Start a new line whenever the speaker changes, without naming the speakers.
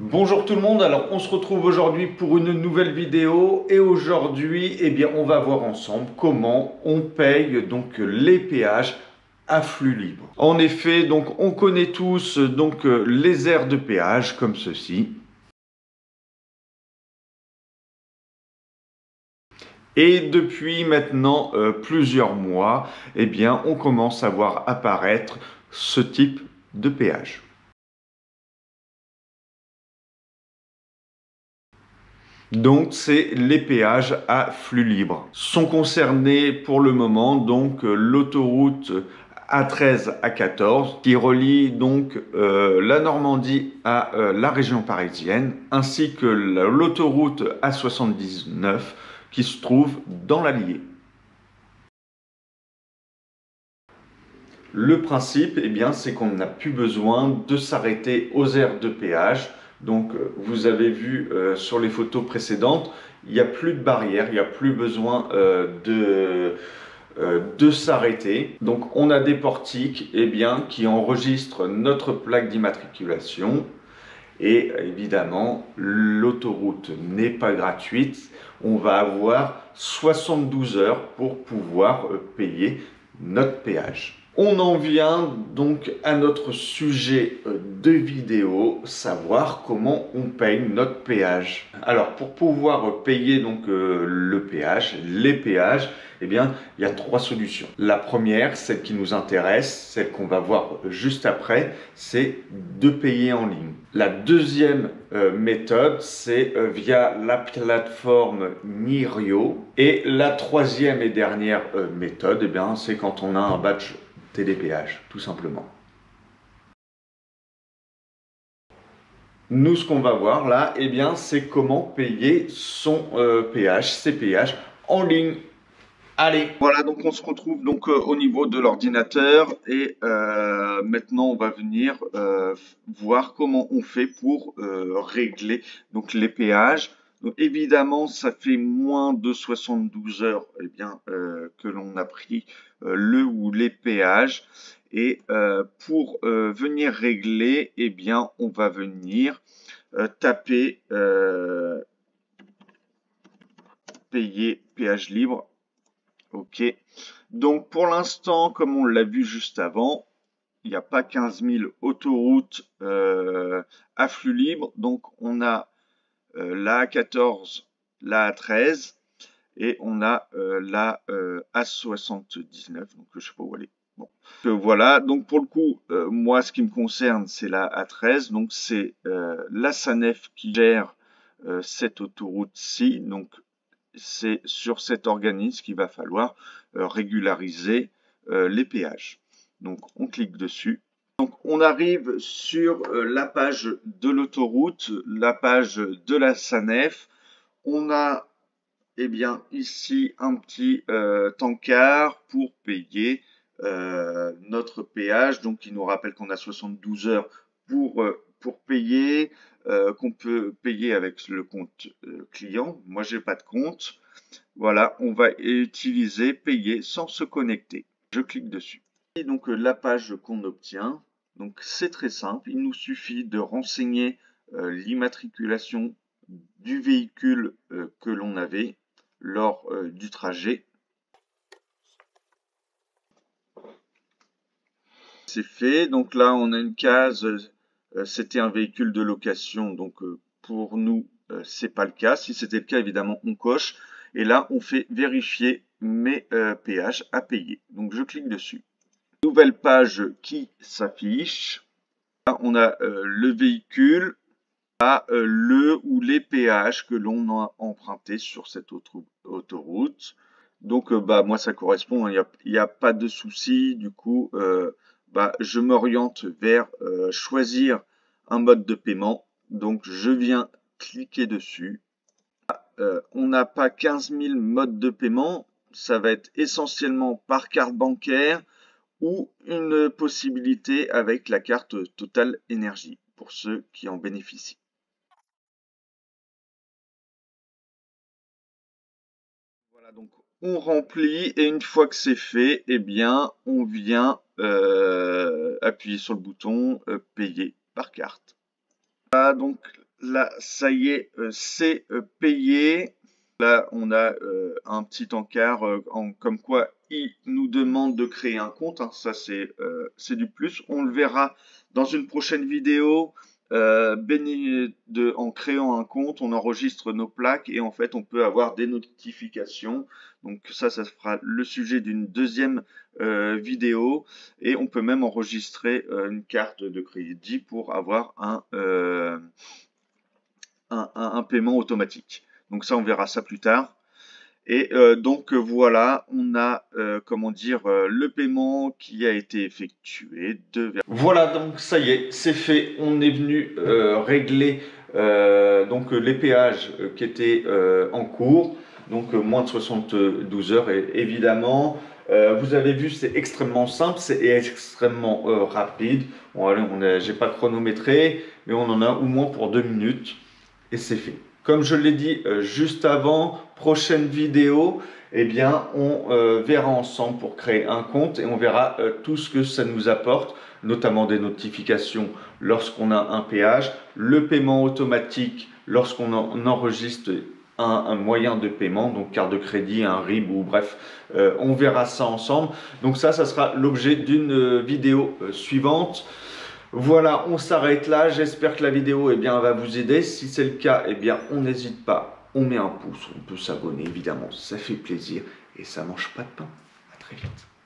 Bonjour tout le monde, alors on se retrouve aujourd'hui pour une nouvelle vidéo et aujourd'hui on va voir ensemble comment on paye donc les péages à flux libre. En effet, donc on connaît tous les aires de péage comme ceci. Et depuis maintenant plusieurs mois, on commence à voir apparaître ce type de péage. Donc, c'est les péages à flux libre. Sont concernés pour le moment l'autoroute A13 à 14 qui relie la Normandie à la région parisienne, ainsi que l'autoroute A79 qui se trouve dans l'Allier. Le principe, c'est qu'on n'a plus besoin de s'arrêter aux aires de péage. Donc, vous avez vu sur les photos précédentes, il n'y a plus de barrière, il n'y a plus besoin de s'arrêter. Donc, on a des portiques qui enregistrent notre plaque d'immatriculation. Et évidemment, l'autoroute n'est pas gratuite. On va avoir 72 heures pour pouvoir payer notre péage. On en vient donc à notre sujet de vidéo, savoir comment on paye notre péage. Alors pour pouvoir payer le péage, les péages, il y a trois solutions. La première, celle qui nous intéresse, celle qu'on va voir juste après, c'est de payer en ligne. La deuxième méthode, c'est via la plateforme Nirio. Et la troisième et dernière méthode, c'est quand on a un badge télépéage, tout simplement. Nous, ce qu'on va voir là, c'est comment payer son péage, ses péages en ligne. Allez, voilà, donc on se retrouve au niveau de l'ordinateur et maintenant on va venir voir comment on fait pour régler les péages. Donc, évidemment, ça fait moins de 72 heures que l'on a pris le ou les péages. Et pour venir régler, on va venir taper payer péage libre. Ok. Donc pour l'instant, comme on l'a vu juste avant, il n'y a pas 15 000 autoroutes à flux libre. Donc on a la A14, la A13 et on a la A79. Donc je sais pas où aller. Bon. Voilà, donc pour le coup, moi ce qui me concerne, c'est la A13. Donc c'est la SANEF qui gère cette autoroute-ci. Donc c'est sur cet organisme qu'il va falloir régulariser les péages. Donc on clique dessus. Donc on arrive sur la page de l'autoroute, la page de la SANEF. On a ici un petit tankard pour payer notre péage. Donc il nous rappelle qu'on a 72 heures pour payer, qu'on peut payer avec le compte client. Moi, j'ai pas de compte. Voilà, on va utiliser payer sans se connecter. Je clique dessus. Et donc la page qu'on obtient, donc c'est très simple. Il nous suffit de renseigner l'immatriculation du véhicule que l'on avait lors du trajet. C'est fait. Donc là, on a une case. C'était un véhicule de location. Donc pour nous, c'est pas le cas. Si c'était le cas, évidemment, on coche. Et là, on fait vérifier mes péages à payer. Donc je clique dessus. Nouvelle page qui s'affiche. Là, on a le véhicule, le ou les péages que l'on a empruntés sur cette autoroute. Donc moi ça correspond, il n'y a pas de souci. Du coup, je m'oriente vers choisir un mode de paiement. Donc je viens cliquer dessus. On n'a pas 15 000 modes de paiement. Ça va être essentiellement par carte bancaire ou une possibilité avec la carte Total Énergie pour ceux qui en bénéficient. Voilà, donc on remplit et une fois que c'est fait, on vient appuyer sur le bouton payer par carte. Voilà, donc là, ça y est, c'est payé. Là, on a un petit encart comme quoi il nous demande de créer un compte, hein. Ça, c'est du plus. On le verra dans une prochaine vidéo. En créant un compte, on enregistre nos plaques et en fait, on peut avoir des notifications. Donc ça sera le sujet d'une deuxième vidéo. Et on peut même enregistrer une carte de crédit pour avoir un paiement automatique. Donc ça, on verra ça plus tard. Et donc voilà, on a comment dire le paiement qui a été effectué. Voilà, donc ça y est, c'est fait. On est venu régler donc les péages qui étaient en cours, donc moins de 72 heures évidemment. Vous avez vu, c'est extrêmement simple, c'est extrêmement rapide. Bon, allez, j'ai pas chronométré, mais on en a au moins pour 2 minutes et c'est fait. Comme je l'ai dit juste avant, prochaine vidéo, eh bien, on verra ensemble pour créer un compte et on verra tout ce que ça nous apporte, notamment des notifications lorsqu'on a un péage, le paiement automatique lorsqu'on enregistre un moyen de paiement, donc carte de crédit, un RIB ou bref, on verra ça ensemble. Donc ça sera l'objet d'une vidéo suivante. Voilà, on s'arrête là. J'espère que la vidéo va vous aider. Si c'est le cas, on n'hésite pas. On met un pouce, on peut s'abonner évidemment, ça fait plaisir et ça mange pas de pain. À très vite.